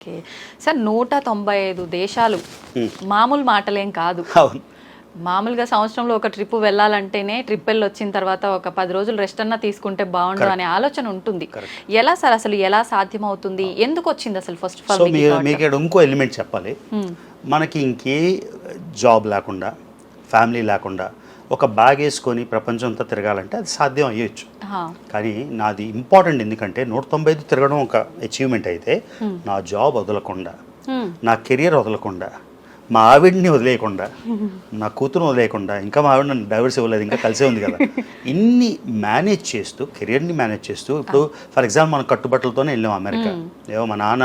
Okay sir 195 దేశాలు మామూలు మాటలేం కాదు. అవును. మామూలుగా సంవత్సరంలో ఒక ట్రిప్ వెళ్ళాలంటేనే ట్రిప్ వెళ్ళి వచ్చిన తర్వాత ఒక 10 రోజులు రెస్ట్ అన్నా తీసుకుంటే బాగుండు అనే ఆలోచన ఉంటుంది. ఎలా సార్ అసలు ఎలా సాధ్యం అవుతుంది, ఎందుకు వచ్చింది అసలు ఫస్ట్ ఆఫ్ ఆల్? మీకు ఇంకో ఎలిమెంట్ చెప్పాలి. మనకి ఇంకే జాబ్ లేకుండా ఫ్యామిలీ లేకుండా ఒక బ్యాగ్ వేసుకొని ప్రపంచం అంతా తిరగాలంటే అది సాధ్యం అయ్యొచ్చు. కానీ నాది ఇంపార్టెంట్, ఎందుకంటే 195 తిరగడం ఒక అచీవ్మెంట్ అయితే నా జాబ్ వదలకుండా, నా కెరియర్ వదలకుండా, మా ఆవిడ్ని వదిలేయకుండా, నా కూతురు వదిలేయకుండా, ఇంకా మా ఆవిడ నన్ను డైవర్స్ ఇవ్వలేదు, ఇంకా కలిసే ఉంది కదా, ఇన్ని మేనేజ్ చేస్తూ కెరియర్ని మేనేజ్ చేస్తూ, ఇప్పుడు ఫర్ ఎగ్జాంపుల్ మనం కట్టుబట్టలతోనే వెళ్ళాం అమెరికా. ఏమో మా నాన్న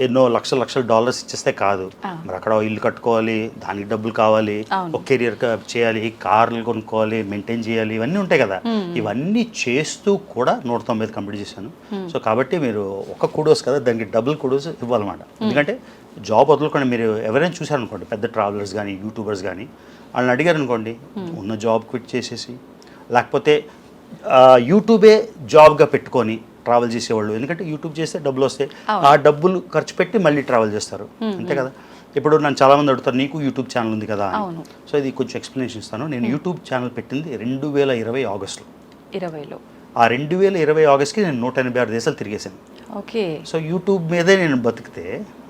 ఎన్నో లక్షల డాలర్స్ ఇచ్చేస్తే కాదు, మరి అక్కడ ఇల్లు కట్టుకోవాలి, దానికి డబ్బులు కావాలి, ఒక కెరియర్ చేయాలి, కార్లు కొనుక్కోవాలి, మెయింటైన్ చేయాలి, ఇవన్నీ ఉంటాయి కదా. ఇవన్నీ చేస్తూ కూడా 195 కంప్లీట్ చేశాను. సో కాబట్టి మీరు ఒక కుడోస్ కదా, దానికి డబుల్ కుడోస్ ఇవ్వాలన్నమాట. ఎందుకంటే జాబ్ వదులుకోండి, మీరు ఎవరైనా చూసారనుకోండి, పెద్ద ట్రావెలర్స్ కానీ యూట్యూబర్స్ కానీ, వాళ్ళని అడిగారు అనుకోండి, ఉన్న జాబ్ క్విట్ చేసేసి, లేకపోతే యూట్యూబే జాబ్గా పెట్టుకొని ట్రావెల్ చేసేవాళ్ళు. ఎందుకంటే యూట్యూబ్ చేస్తే డబ్బులు వస్తాయి, ఆ డబ్బులు ఖర్చు పెట్టి మళ్ళీ ట్రావెల్ చేస్తారు, అంతే కదా. ఇప్పుడు నన్ను చాలామంది అడుగుతారు, నీకు యూట్యూబ్ ఛానల్ ఉంది కదా అని. సో ఇది కొంచెం ఎక్స్ప్లెనేషన్ ఇస్తాను. నేను యూట్యూబ్ ఛానల్ పెట్టింది 2020 ఆగస్టులో. ఆ 2020 ఆగస్ట్కి నేను 186 దేశాలు తిరిగేశాను. ఓకే. సో యూట్యూబ్ మీదే నేను బతికితే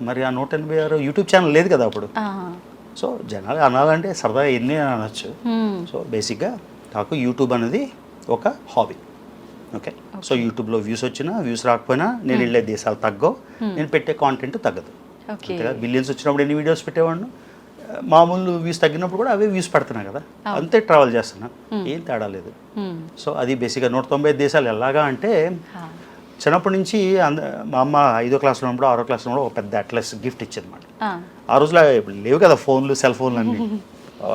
మరి ఆ 186 యూట్యూబ్ ఛానల్ లేదు కదా అప్పుడు. సో జనాలు అనాలంటే సరదా ఎన్ని అనొచ్చు. సో బేసిక్గా నాకు యూట్యూబ్ అనేది ఒక హాబీ. ఓకే. సో యూట్యూబ్లో వ్యూస్ వచ్చినా వ్యూస్ రాకపోయినా నేను వెళ్ళే దేశాలు తగ్గవు, నేను పెట్టే కాంటెంట్ తగ్గదు. అంతేగా, బిలియన్స్ వచ్చినప్పుడు ఎన్ని వీడియోస్ పెట్టేవాడిను, మామూలు వ్యూస్ తగ్గినప్పుడు కూడా అవే వ్యూస్ పెడుతున్నా కదా, అంతే ట్రావెల్ చేస్తున్నా, ఏం తేడా లేదు. సో అది బేసిక్గా 195 దేశాలు ఎలాగా అంటే, చిన్నప్పటి నుంచి మా అమ్మ 5వ క్లాస్లో ఉన్నప్పుడు 6వ క్లాస్లో ఉన్నప్పుడు ఒక పెద్ద అట్లస్ గిఫ్ట్ ఇచ్చింది అనమాట. ఆ రోజులో ఇప్పుడు లేవు కదా ఫోన్లు, సెల్ ఫోన్లు అన్నీ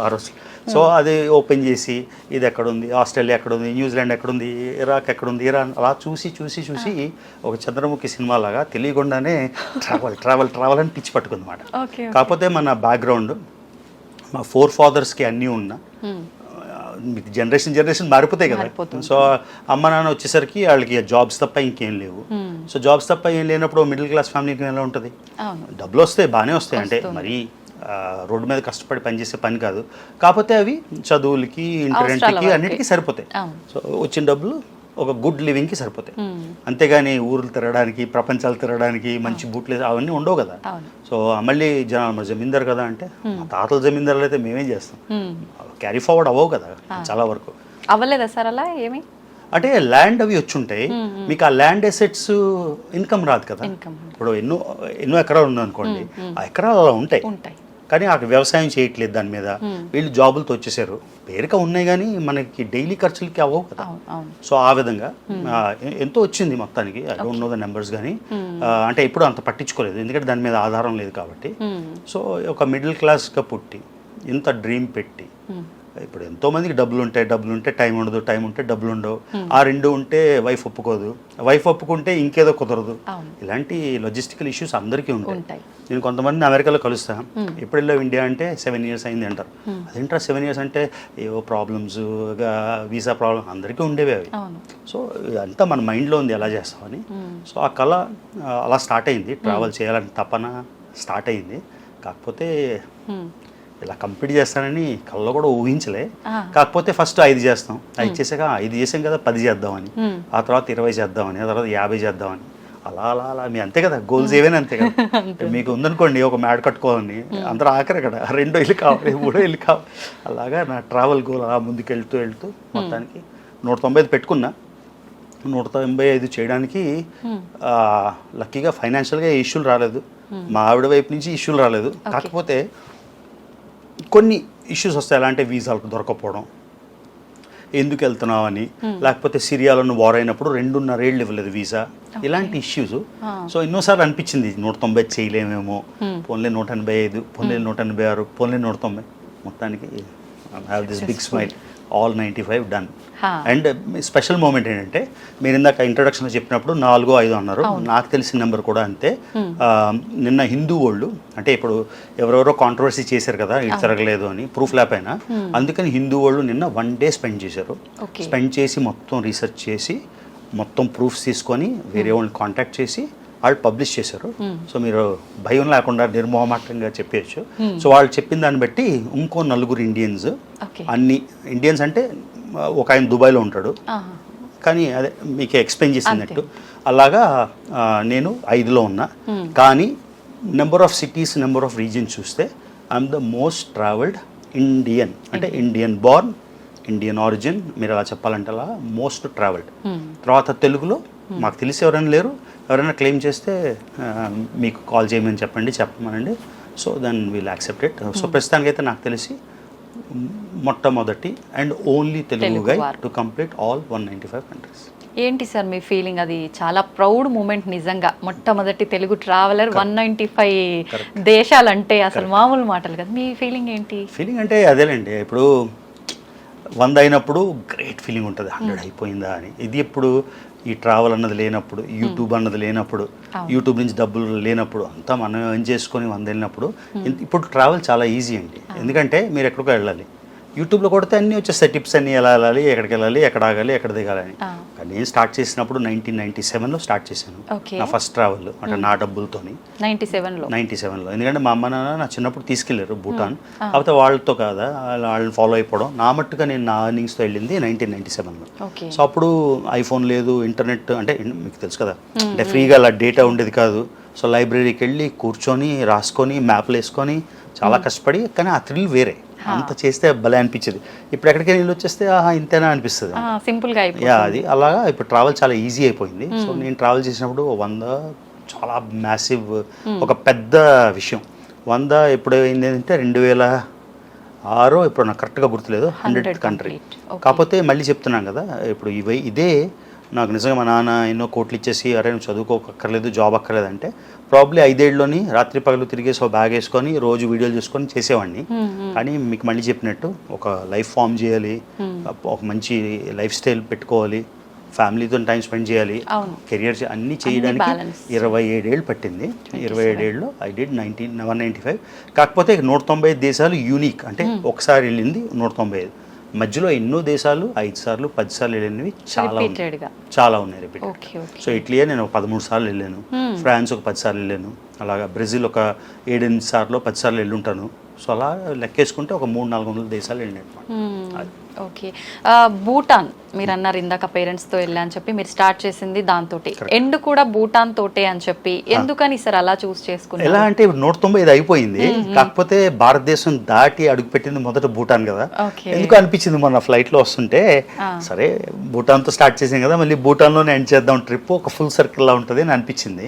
ఆ రోజు. సో అది ఓపెన్ చేసి ఇది ఎక్కడుంది, ఆస్ట్రేలియా ఎక్కడుంది, న్యూజిలాండ్ ఎక్కడుంది, ఇరాక్ ఎక్కడుంది, ఇరాన్, అలా చూసి ఒక చంద్రముఖి సినిమా లాగా తెలియకుండానే ట్రావెల్ అని పిచ్చి పట్టుకుంది అనమాట. కాకపోతే మన బ్యాక్గ్రౌండ్, మా ఫోర్ ఫాదర్స్కి అన్నీ ఉన్నా, జనరేషన్ మారిపోతాయి కదా. సో అమ్మ నాన్న వచ్చేసరికి వాళ్ళకి జాబ్స్ తప్ప ఇంకేం లేవు. సో జాబ్స్ తప్ప ఏం లేనప్పుడు మిడిల్ క్లాస్ ఫ్యామిలీకి ఎలా ఉంటుంది, డబ్బులు వస్తాయి, బాగానే వస్తాయి, అంటే మరీ రోడ్డు మీద కష్టపడి పనిచేసే పని కాదు, కాకపోతే అవి చదువులకి, ఇంటర్నెట్కి, అన్నిటికీ సరిపోతాయి. సో వచ్చిన డబ్బులు ఒక గుడ్ లివింగ్కి సరిపోతాయి, అంతేగాని ఊర్లు తిరగడానికి, ప్రపంచాలు తిరగడానికి, మంచి బూట్లు అవన్నీ ఉండవు కదా. సో మళ్ళీ జనాలు జమీందారు కదా అంటే, మా తాతల జమీందారులు అయితే మేమేం చేస్తాం, క్యారీ ఫార్వర్డ్ అవ్వవు కదా చాలా వరకు. అవ్వలేదా సార్ అలా ఏమి? అంటే ల్యాండ్ అవి వచ్చి ఉంటాయి, మీకు ఆ ల్యాండ్ అసెట్స్ ఇన్కమ్ రాదు కదా. ఇప్పుడు ఎన్నో ఎకరాలు ఉందనుకోండి, ఆ ఎకరాలు అలా ఉంటాయి, కానీ అక్కడ వ్యవసాయం చేయట్లేదు దాని మీద, వీళ్ళు జాబులతో వచ్చేసారు, పేరుగా ఉన్నాయి కానీ మనకి డైలీ ఖర్చులకి అవ్వవు కదా. సో ఆ విధంగా ఎంతో వచ్చింది మొత్తానికి. I don't know the numbers, కానీ అంటే ఎప్పుడు అంత పట్టించుకోలేదు, ఎందుకంటే దాని మీద ఆధారం లేదు కాబట్టి. సో ఒక మిడిల్ క్లాస్గా పుట్టి ఇంత డ్రీమ్ పెట్టి, ఇప్పుడు ఎంతోమందికి డబ్బులు ఉంటే టైం ఉండదు, టైం ఉంటే డబ్బులు ఉండవు, ఆ రెండు ఉంటే వైఫ్ ఒప్పుకోదు, వైఫ్ ఒప్పుకుంటే ఇంకేదో కుదరదు, ఇలాంటి లాజిస్టికల్ ఇష్యూస్ అందరికీ ఉంటాయి. నేను కొంతమంది అమెరికాలో కలుస్తాను, ఎప్పుడు వెళ్ళావు ఇండియా అంటే 7 years అయింది అంటారు. అదేంటారు 7 years అంటే, ఏవో ప్రాబ్లమ్స్, వీసా ప్రాబ్లమ్ అందరికీ ఉండేవి అవి. సో ఇదంతా మన మైండ్లో ఉంది ఎలా చేస్తామని. సో ఆ కళ అలా స్టార్ట్ అయింది, ట్రావెల్ చేయాలని తపన స్టార్ట్ అయింది. కాకపోతే ఇలా కంప్లీట్ చేస్తానని కళ్ళలో కూడా ఊహించలే. కాకపోతే ఫస్ట్ 5 చేస్తాం, 5 చేసాక 5 చేసాం కదా 10 చేద్దామని, ఆ తర్వాత 20 చేద్దామని, ఆ తర్వాత 50 చేద్దామని, అలా మీ అంతే కదా, గోల్స్ ఏవైనా అంతే కదా. మీకు ఉందనుకోండి ఒక మ్యాడ్ కట్టుకోవాలని, అందరూ ఆఖరి అక్కడ 2 ఇల్లు కావాలి, 3 ఇల్లు కావాలి, అలాగా నా ట్రావెల్ గోల్ అలా ముందుకు వెళ్తూ మొత్తానికి 195 పెట్టుకున్నా. 195 చేయడానికి లక్కీగా ఫైనాన్షియల్గా ఇష్యూలు రాలేదు, మా ఆవిడ వైపు నుంచి ఇష్యూలు రాలేదు. కాకపోతే కొన్ని ఇష్యూస్ వస్తాయి, ఎలా అంటే వీసాలకు దొరకపోవడం, ఎందుకు వెళ్తున్నావు అని, లేకపోతే సిరియాలో వార్ అయినప్పుడు 2.5 ఏళ్ళు ఇవ్వలేదు వీసా, ఇలాంటి ఇష్యూస్. సో ఎన్నోసార్లు అనిపించింది 195 చేయలేమేమో, పోన్లే 185, పోన్లే 186, పోన్లే 190, మొత్తానికి I have this big smile, all 95 done. And special moment ఏంటంటే, మీరు ఇందాక ఇంట్రడక్షన్లో చెప్పినప్పుడు 4, 5 అన్నారు, నాకు తెలిసిన నెంబర్ కూడా అంతే. నిన్న హిందూ వాళ్ళు, అంటే ఇప్పుడు ఎవరెవరో కాంట్రవర్సీ చేశారు కదా ఇది తిరగలేదు అని, ప్రూఫ్ లేకపోయినా, అందుకని హిందూ వాళ్ళు నిన్న 1 day స్పెండ్ చేశారు. స్పెండ్ చేసి మొత్తం రీసెర్చ్ చేసి మొత్తం ప్రూఫ్స్ తీసుకొని వేరే వాళ్ళని కాంటాక్ట్ చేసి వాళ్ళు పబ్లిష్ చేశారు. సో మీరు భయం లేకుండా నిర్మోహమాటంగా చెప్పేయచ్చు. సో వాళ్ళు చెప్పిన దాన్ని బట్టి ఇంకో 4 ఇండియన్స్, అన్ని ఇండియన్స్ అంటే ఒక ఆయన దుబాయ్లో ఉంటాడు, కానీ అదే మీకు ఎక్స్ప్లెయిన్ చేసినట్టు అలాగా నేను 5లో ఉన్నా. కానీ number of cities, number of regions చూస్తే I'm the most travelled Indian, అంటే ఇండియన్ బార్న్, ఇండియన్ ఆరిజిన్, మీరు అలా చెప్పాలంటే అలా మోస్ట్ ట్రావెల్డ్. తర్వాత తెలుగులో మాకు తెలిసి ఎవరైనా లేరు, ఎవరైనా క్లెయిమ్ చేస్తే మీకు కాల్ చేయమని చెప్పమనండి. So then we'll accept it. So ప్రస్తుతానికైతే నాకు తెలిసి మొట్టమొదటి and only Telugu guy to complete all 195 countries. ఏంటి సార్ మీ ఫీలింగ్? అది చాలా ప్రౌడ్ మూమెంట్ నిజంగా. మొట్టమొదటి తెలుగు ట్రావెలర్ 195 దేశాలంటే అసలు మామూలు మాటలు కదా. మీ ఫీలింగ్ ఏంటి? ఫీలింగ్ అంటే అదేలేండి, ఇప్పుడు 100 అయినప్పుడు గ్రేట్ ఫీలింగ్ ఉంటుంది, 100 అయిపోయిందా అని. ఇది ఇప్పుడు ఈ ట్రావెల్ అన్నది లేనప్పుడు, యూట్యూబ్ అన్నది లేనప్పుడు, యూట్యూబ్ నుంచి డబ్బులు లేనప్పుడు, అంతా మనం ఏం చేసుకొని 100 వెళ్ళినప్పుడు, ఇప్పుడు ట్రావెల్ చాలా ఈజీ అండి. ఎందుకంటే మీరు ఎక్కడికో వెళ్ళాలి, యూట్యూబ్లో కొడితే అన్నీ వచ్చేస్తాయి, టిప్స్ అన్నీ ఎలా వెళ్ళాలి, ఎక్కడికి వెళ్ళాలి, ఎక్కడ ఆగాలి, ఎక్కడ దిగాలని. కానీ నేను స్టార్ట్ చేసినప్పుడు 1997లో స్టార్ట్ చేశాను నా ఫస్ట్ ట్రావెల్, అంటే నా డబ్బులతోని 97లో. ఎందుకంటే మా అమ్మ నాన్న నా చిన్నప్పుడు తీసుకెళ్లారు భూటాన్, కాకపోతే వాళ్ళతో కాదా, వాళ్ళని ఫాలో అయిపోవడం. నా మట్టుగా నేను నా ఎర్నింగ్స్తో వెళ్ళింది 1997లో. సో అప్పుడు ఐఫోన్ లేదు, ఇంటర్నెట్ అంటే మీకు తెలుసు కదా, అంటే ఫ్రీగా అలా డేటా ఉండేది కాదు. సో లైబ్రరీకి వెళ్ళి కూర్చొని రాసుకొని మ్యాప్లు వేసుకొని చాలా కష్టపడి, కానీ ఆ థ్రిల్ వేరే, అంత చేస్తే భలే అనిపించేది. ఇప్పుడు ఎక్కడికి వెళ్ళి వచ్చేస్తే ఇంతేనా అనిపిస్తుంది, సింపుల్గా. అది అలాగా ఇప్పుడు ట్రావెల్ చాలా ఈజీ అయిపోయింది. సో నేను ట్రావెల్ చేసినప్పుడు 100 చాలా మ్యాసివ్, ఒక పెద్ద విషయం. 100 ఎప్పుడు అయింది అంటే 2006 ఇప్పుడు నాకు కరెక్ట్గా గుర్తులేదు, 100th కంట్రీ. కాకపోతే మళ్ళీ చెప్తున్నాను కదా, ఇప్పుడు ఇదే నాకు నిజంగా మా నాన్న ఎన్నో కోట్లు ఇచ్చేసి అరే నువ్వు చదువుకోకర్లేదు, జాబ్ అక్కర్లేదు అంటే ప్రాబ్లీ 5 ఏళ్ళలోని రాత్రి పగలు తిరిగేసి ఒక బ్యాగ్ వేసుకొని రోజు వీడియోలు చేసుకొని చేసేవాడిని. కానీ మీకు మళ్ళీ చెప్పినట్టు ఒక లైఫ్ ఫామ్ చేయాలి, ఒక మంచి లైఫ్ స్టైల్ పెట్టుకోవాలి, ఫ్యామిలీతో టైం స్పెండ్ చేయాలి, కెరియర్ అన్నీ చేయడానికి 27 ఏళ్ళు పట్టింది. 27 ఏళ్ళలో ఐ డిడ్ 195. కాకపోతే 195 దేశాలు యూనిక్, అంటే ఒకసారి వెళ్ళింది 195. మధ్యలో ఎన్నో దేశాలు 5 సార్లు 10 సార్లు వెళ్ళినవి చాలా ఉన్నాయి రిపీట్. సో ఇట్లీయే నేను 13 సార్లు వెళ్ళాను, ఫ్రాన్స్ ఒక 10 సార్లు వెళ్ళాను, అలాగా బ్రెజిల్ ఒక 7-8 సార్లు 10 సార్లు వెళ్ళుంటాను. సో అలా లెక్కేసుకుంటే ఒక 300-400 దేశాలు వెళ్ళినట్టు. ఓకే. భూటాన్ మీరు అన్నారు ఇందాక పేరెంట్స్తో వెళ్ళా అని చెప్పి, మీరు స్టార్ట్ చేసింది దాంతో, ఎండ్ కూడా భూటాన్ తోటే అని చెప్పి, ఎందుకని సార్ అలా చూస్ చేసుకున్నారు? ఎలా అంటే 195 అయిపోయింది, కాకపోతే భారతదేశం దాటి అడుగుపెట్టింది మొదట భూటాన్ కదా. ఎందుకు అనిపించింది మొన్న ఫ్లైట్లో వస్తుంటే, సరే భూటాన్తో స్టార్ట్ చేసాం కదా, మళ్ళీ భూటాన్లోనే ఎండ్ చేద్దాం ట్రిప్, ఒక ఫుల్ సర్కిల్లా ఉంటుంది అని అనిపించింది.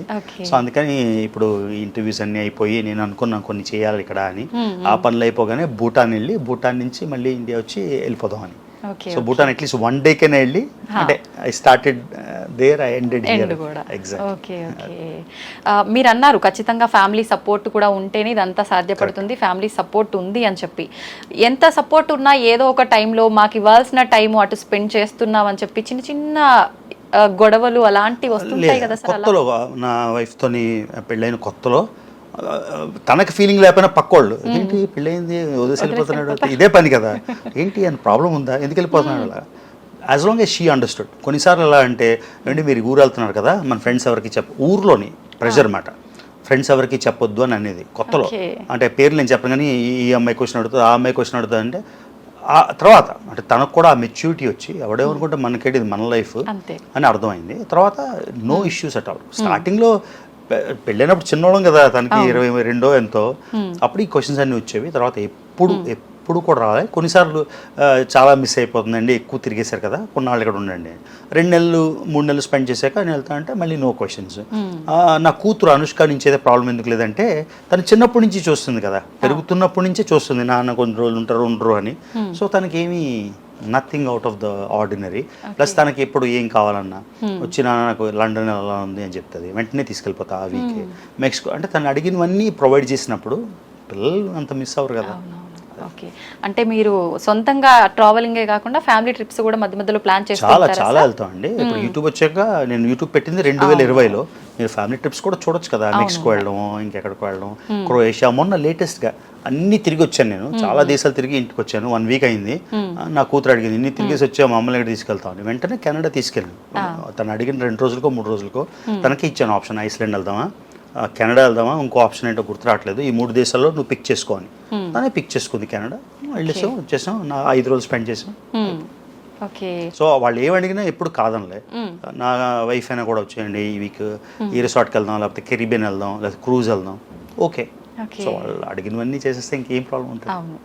సో అందుకని ఇప్పుడు ఇంటర్వ్యూస్ అన్నీ అయిపోయి నేను అనుకున్నాను కొన్ని చేయాలి ఇక్కడ అని, ఆ పనులు అయిపోగానే భూటాన్ వెళ్ళి, భూటాన్ నుంచి మళ్ళీ ఇండియా వచ్చి వెళ్ళిపోదాం అని. సో భూటాన్ అట్లీస్ట్ 1 డేకైనా వెళ్ళి, అంటే I started there, I ended here. Okay. మీరు అన్నారు ఖచ్చితంగా ఫ్యామిలీ సపోర్ట్ కూడా ఉంటేనే ఇదంతా సాధ్యపడుతుంది, ఫ్యామిలీ సపోర్ట్ ఉంది అని చెప్పి. ఎంత సపోర్ట్ ఉన్నా ఏదో ఒక టైంలో మాకు ఇవ్వాల్సిన టైం అటు స్పెండ్ చేస్తున్నాం అని చెప్పి చిన్న చిన్న గొడవలు అలాంటివి వస్తుంటాయి కదా సార్? కొత్తలో నా వైఫ్తోని పెళ్ళైన కొత్తలో తనకి ఫీలింగ్ లేకపోయినా పక్కోళ్ళు ఏంటి పెళ్ళయింది వదిలేసి వెళ్ళిపోతున్నాడు, ఇదే పని కదా, ఏంటి అని ప్రాబ్లం ఉందా, ఎందుకు వెళ్ళిపోతున్నాడు అలా. As long as she understood. కొన్నిసార్లు ఎలా అంటే ఏంటి మీరు ఊరు వెళ్తున్నారు కదా, మన ఫ్రెండ్స్ ఎవరికి ఊర్లోని ప్రెషర్ మాట, ఫ్రెండ్స్ ఎవరికి చెప్పొద్దు అని అనేది కొత్తలో. అంటే పేర్లు నేను చెప్పను కానీ ఈ అమ్మాయి క్వశ్చన్ అడుగుతుంది, ఆ అమ్మాయి క్వశ్చన్ అడుగుతుంది అంటే ఆ తర్వాత అంటే తనకు కూడా ఆ మెచ్యూరిటీ వచ్చి ఎవడేమనుకుంటే మనకేంటి ఇది మన లైఫ్ అని అర్థమైంది. తర్వాత నో ఇష్యూస్ అట్ ఆల్. స్టార్టింగ్లో పెళ్ళైనప్పుడు చిన్నోళ్ళం కదా, తనకి 22 ఎంతో, అప్పుడు ఈ క్వశ్చన్స్ అన్నీ వచ్చేవి. తర్వాత ఎప్పుడు కూడా రావాలి. కొన్నిసార్లు చాలా మిస్ అయిపోతుందండి, ఎక్కువ తిరిగేశారు కదా, కొన్నాళ్ళు ఇక్కడ ఉండండి, 2 నెలలు 3 నెలలు స్పెండ్ చేశాక నేను వెళ్తా అంటే మళ్ళీ నో క్వశ్చన్స్. నా కూతురు అనుష్క నుంచి అయితే ప్రాబ్లం ఎందుకు లేదంటే, తను చిన్నప్పటి నుంచి చూస్తుంది కదా, పెరుగుతున్నప్పటి నుంచే చూస్తుంది నాన్న కొన్ని రోజులు ఉంటారు ఉండరు అని. సో తనకేమీ nothing out of the ordinary. Plus తనకి ఎప్పుడు ఏం కావాలన్నా వచ్చి నాకు లండన్ ఎలా ఉంది అని చెప్తుంది, వెంటనే తీసుకెళ్ళిపోతా ఆ వీక్. మెక్సికో అంటే తను అడిగినవన్నీ ప్రొవైడ్ చేసినప్పుడు పిల్లలు అంత మిస్ అవ్వరు కదా. ఓకే, అంటే మీరు సొంతంగా ట్రావెలింగే కాకుండా ఫ్యామిలీ ట్రిప్స్ కూడా మధ్య మధ్యలో ప్లాన్ చాలా చేసుకుంటారా చాలా వెళ్తాం అండి. ఇప్పుడు యూట్యూబ్ వచ్చాక నేను యూట్యూబ్ పెట్టింది 2020లో. మీరు ఫ్యామిలీ ట్రిప్స్ కూడా చూడొచ్చు కదా, మెక్సికో వెళ్ళడం, ఇంకెక్కడికి వెళ్ళడం, క్రొయేషియా. మొన్న లేటెస్ట్గా అన్ని తిరిగి వచ్చాను నేను, చాలా దేశాలు తిరిగి ఇంటికి వచ్చాను. 1 వీక్ అయింది. నా కూతురు అడిగింది, ఇన్ని తిరిగేసి వచ్చా మమ్మల్ని ఎక్కడ తీసుకెళ్తామని. వెంటనే కెనడా తీసుకెళ్ళాను. తను అడిగిన 2 రోజులకో 3 రోజులకో తనకి ఇచ్చాను ఆప్షన్, ఐస్లాండ్ వెళ్దామా, కెనడా వెళ్దామా, ఇంకో ఆప్షన్ ఏంటో గుర్తు రావట్లేదు, ఈ 3 దేశాల్లో నువ్వు పిక్ చేసుకోని. తనే పిక్ చేసుకుంది కెనడా. వెళ్ళేసాం, వచ్చేసాం. నా 5 రోజులు స్పెండ్ చేసాం. ఓకే, సో వాళ్ళు ఏమడిగినా ఎప్పుడు కాదనలే. నా వైఫ్ అయినా కూడా వచ్చేయండి ఈ వీక్, ఈ రిసార్ట్కి వెళ్దాం, లేకపోతే కెరీబియన్ వెళ్దాం, లేకపోతే క్రూజ్ వెళ్దాం, ఓకే. సో వాళ్ళు అడిగినవన్నీ చేసేస్తే ఇంకేం ప్రాబ్లం ఉంటుంది. అవును.